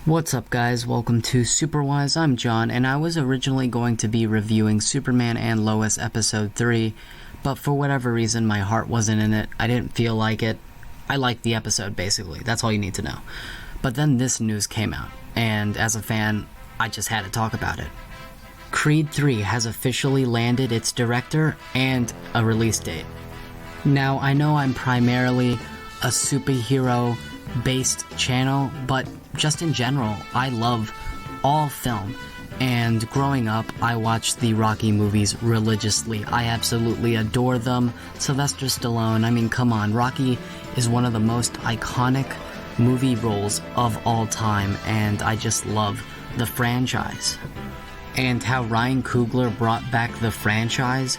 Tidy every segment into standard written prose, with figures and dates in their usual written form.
What's up guys, welcome to Superwise, I'm John, and I was originally going to be reviewing Superman and Lois episode 3, but for whatever reason my heart wasn't in it, I didn't feel like it. I liked the episode basically, that's all you need to know. But then this news came out, and as a fan, I just had to talk about it. Creed 3 has officially landed its director and a release date. Now I know I'm primarily a superhero based channel, but just in general, I love all film, and growing up, I watched the Rocky movies religiously. I absolutely adore them. Sylvester Stallone, I mean, come on, Rocky is one of the most iconic movie roles of all time, and I just love the franchise. And how Ryan Coogler brought back the franchise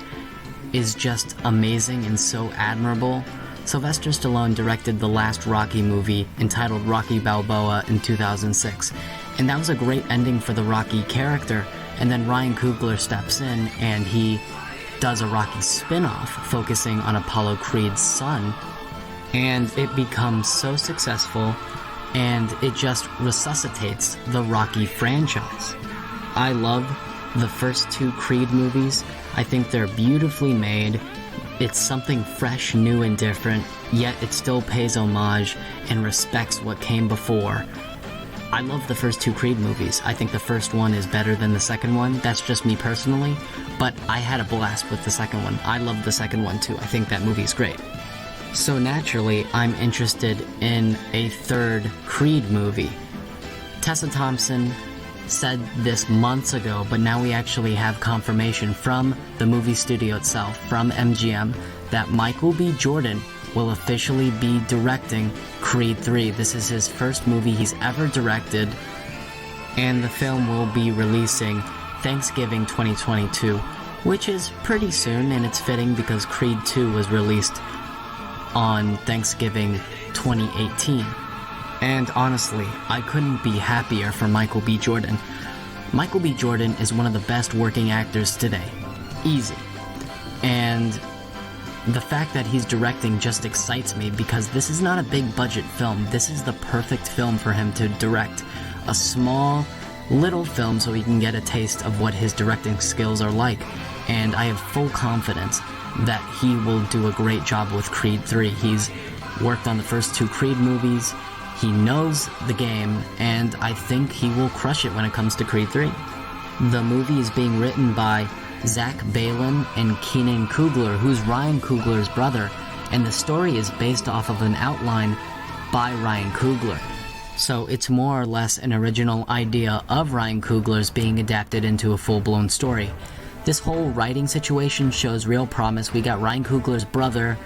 is just amazing and so admirable. Sylvester Stallone directed the last Rocky movie, entitled Rocky Balboa, in 2006, and that was a great ending for the Rocky character. And then Ryan Coogler steps in and he does a Rocky spin-off focusing on Apollo Creed's son, and it becomes so successful, and it just resuscitates the Rocky franchise. I love the first two Creed movies. I think they're beautifully made. It's something fresh, new, and different, yet it still pays homage and respects what came before. I love the first two Creed movies. I think the first one is better than the second one. That's just me personally, but I had a blast with the second one. I love the second one too. I think that movie's great. So naturally, I'm interested in a third Creed movie. Tessa Thompson said this months ago, but now we actually have confirmation from the movie studio itself, from MGM, that Michael B. Jordan will officially be directing Creed 3. This is his first movie he's ever directed, and the film will be releasing Thanksgiving 2022, which is pretty soon, and it's fitting because Creed 2 was released on Thanksgiving 2018. And honestly, I couldn't be happier for Michael B. Jordan. Michael B. Jordan is one of the best working actors today. Easy. And the fact that he's directing just excites me, because this is not a big budget film. This is the perfect film for him to direct. A small, little film so he can get a taste of what his directing skills are like. And I have full confidence that he will do a great job with Creed 3. He's worked on the first two Creed movies. He knows the game, and I think he will crush it when it comes to Creed 3. The movie is being written by Zach Balan and Keenan Coogler, who's Ryan Coogler's brother, and the story is based off of an outline by Ryan Coogler. So it's more or less an original idea of Ryan Coogler's being adapted into a full-blown story. This whole writing situation shows real promise. We got Ryan Coogler's brother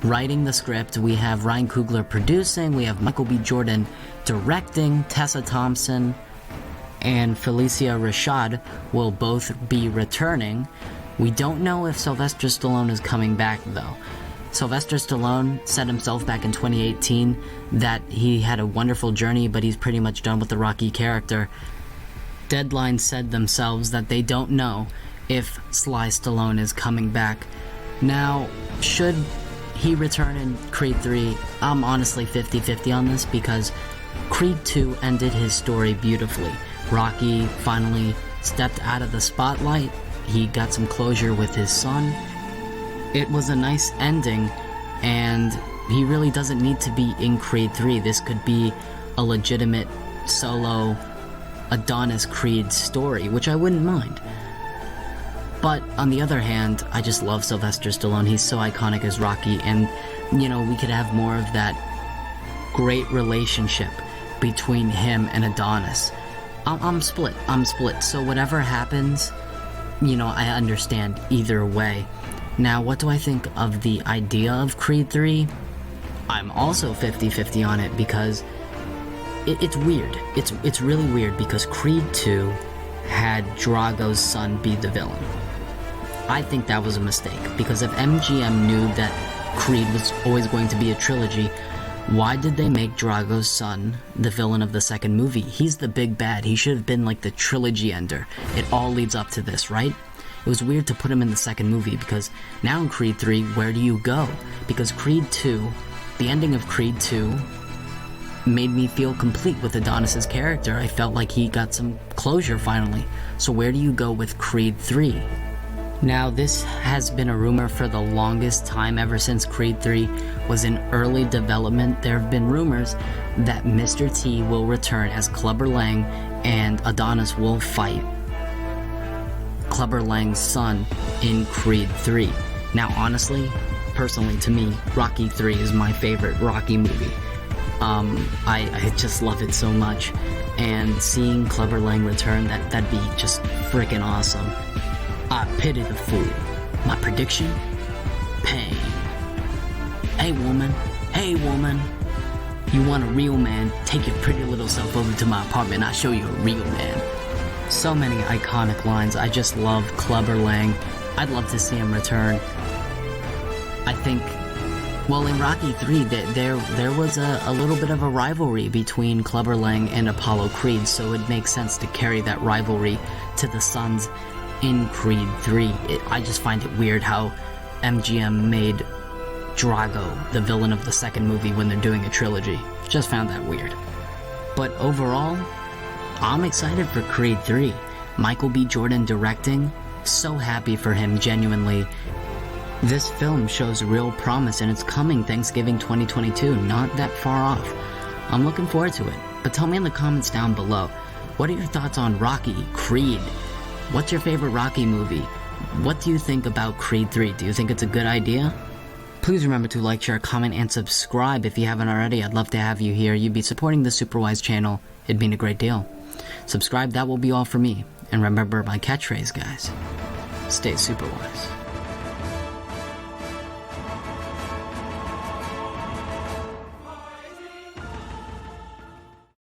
writing the script, we have Ryan Coogler producing, we have Michael B. Jordan directing, Tessa Thompson and Felicia Rashad will both be returning. We don't know if Sylvester Stallone is coming back though. Sylvester Stallone said himself back in 2018 that he had a wonderful journey, but he's pretty much done with the Rocky character. Deadline said themselves that they don't know if Sly Stallone is coming back. Now, should he return in Creed 3? I'm honestly 50-50 on this, because Creed 2 ended his story beautifully. Rocky finally stepped out of the spotlight. He got some closure with his son. It was a nice ending, and he really doesn't need to be in Creed 3. This could be a legitimate solo Adonis Creed story, which I wouldn't mind. But on the other hand, I just love Sylvester Stallone. He's so iconic as Rocky, and, you know, we could have more of that great relationship between him and Adonis. I'm split. So whatever happens, you know, I understand either way. Now, what do I think of the idea of Creed 3? I'm also 50-50 on it, because it's weird. It's really weird, because Creed 2 had Drago's son be the villain. I think that was a mistake, because if MGM knew that Creed was always going to be a trilogy, why did they make Drago's son the villain of the second movie? He's the big bad. He should have been like the trilogy ender. It all leads up to this, right? It was weird to put him in the second movie, because now in Creed 3, where do you go? Because Creed 2, the ending of Creed 2 made me feel complete with Adonis's character. I felt like he got some closure finally. So where do you go with Creed 3? Now, this has been a rumor for the longest time. Ever since Creed 3 was in early development, there have been rumors that Mr. T will return as Clubber Lang and Adonis will fight Clubber Lang's son in Creed 3. Now, honestly, personally to me, Rocky 3 is my favorite Rocky movie. I just love it so much, and seeing Clubber Lang return, that'd be just freaking awesome. I pity the fool. My prediction? Pain. Hey woman, you want a real man? Take your pretty little self over to my apartment, I'll show you a real man. So many iconic lines. I just love Clubber Lang. I'd love to see him return. I think, well, in Rocky 3, there was a little bit of a rivalry between Clubber Lang and Apollo Creed, so it makes sense to carry that rivalry to the sons in Creed 3. I just find it weird how MGM made Drago the villain of the second movie when they're doing a trilogy. Just found that weird. But overall, I'm excited for Creed 3. Michael B. Jordan directing. So happy for him, genuinely. This film shows real promise, and it's coming Thanksgiving 2022, not that far off. I'm looking forward to it. But tell me in the comments down below, what are your thoughts on Rocky, Creed? What's your favorite Rocky movie? What do you think about Creed 3? Do you think it's a good idea? Please remember to like, share, comment, and subscribe if you haven't already. I'd love to have you here. You'd be supporting the Superwise channel. It'd mean a great deal. Subscribe, that will be all for me. And remember my catchphrase, guys. Stay Superwise.